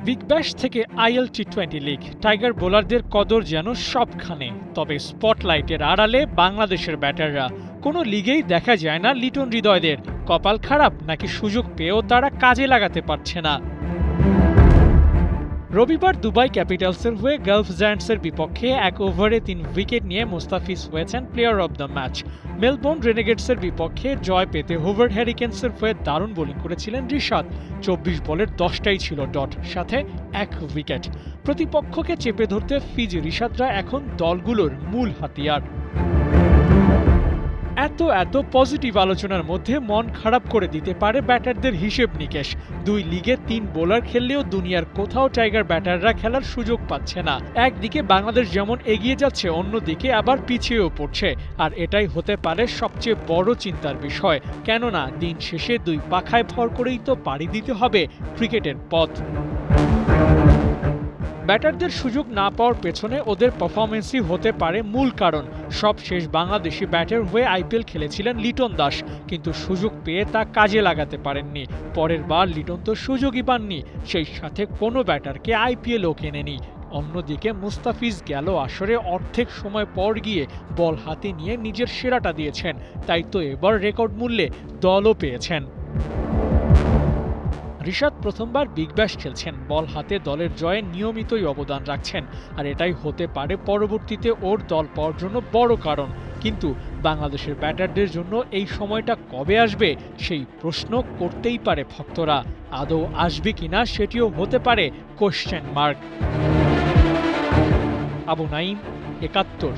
Big Bash থেকে IL টি-20 league, tiger বোলারদের কদর যেন সবখানে। তবে স্পটলাইটের আড়ালে বাংলাদেশের ব্যাটাররা। কোনো লিগেই দেখা যায় না লিটন হৃদয়দের। কপাল খারাপ নাকি সুযোগ পেয়েও তারা কাজে লাগাতে পারছে না? রবিবার দুবাই ক্যাপিটালসের হয়ে গালফ জায়ান্টসের বিপক্ষে ১ ওভারে ৩ উইকেট নিয়ে মুস্তাফিজ হয়েছেন player of the match. Melbourne রেনেগেডসের বিপক্ষে জয় পেতে হোভার্ড হ্যারিকেন্সের হয়ে দারুণ বোলিং করেছিলেন রিশাদ। ২৪ বলের ১০টাই ছিল ডট, সাথে ১ উইকেট। প্রতিপক্ষকে চেপে ধরতে ফিজি রিশাদরা এখন দলগুলোর মূল হাতিয়ার। এত পজিটিভ আলোচনার মধ্যে মন খারাপ করে দিতে পারে ব্যাটারদের হিসেব নিকেশ। ২ লিগে ৩ বোলার খেললেও দুনিয়ার কোথাও টাইগার ব্যাটাররা খেলার সুযোগ পাচ্ছে না। একদিকে বাংলাদেশ যেমন এগিয়ে যাচ্ছে, অন্যদিকে আবার পিছিয়েও পড়ছে। আর এটাই হতে পারে সবচেয়ে বড় চিন্তার বিষয়, কেননা দিন শেষে ২ পাখায় ভর করেই তো পাড়ি দিতে হবে ক্রিকেটের পথ। ব্যাটারদের সুযোগ না পাওয়ার পেছনে ওদের পারফরমেন্সই হতে পারে মূল কারণ। সবশেষ বাংলাদেশি ব্যাটার হয়ে আইপিএল খেলেছিলেন লিটন দাস, কিন্তু সুযোগ পেয়ে তা কাজে লাগাতে পারেননি। পরের বার লিটন তো সুযোগই পাননি, সেই সাথে কোনো ব্যাটারকে আইপিএলও কেনেনি। অন্যদিকে মুস্তাফিজ গেল আসরে অর্ধেক সময় পর গিয়ে বল হাতে নিয়ে নিজের সেরাটা দিয়েছেন, তাই তো এবার রেকর্ড মূল্যে দলও পেয়েছেন। রিশাদ প্রথমবার বিগ ব্যাশ খেলছেন, বল হাতে দলের জয়ে নিয়মিতই অবদান রাখছেন, আর এটাই হতে পারে পরবর্তীতে ওর দল পাওয়ার জন্য বড় কারণ। কিন্তু বাংলাদেশের ব্যাটারদের জন্য এই সময়টা কবে আসবে সেই প্রশ্ন করতেই পারে ভক্তরা। আদৌ আসবে কিনা সেটিও হতে পারে কোশ্চেন মার্ক। আবু নাঈম, ৭১।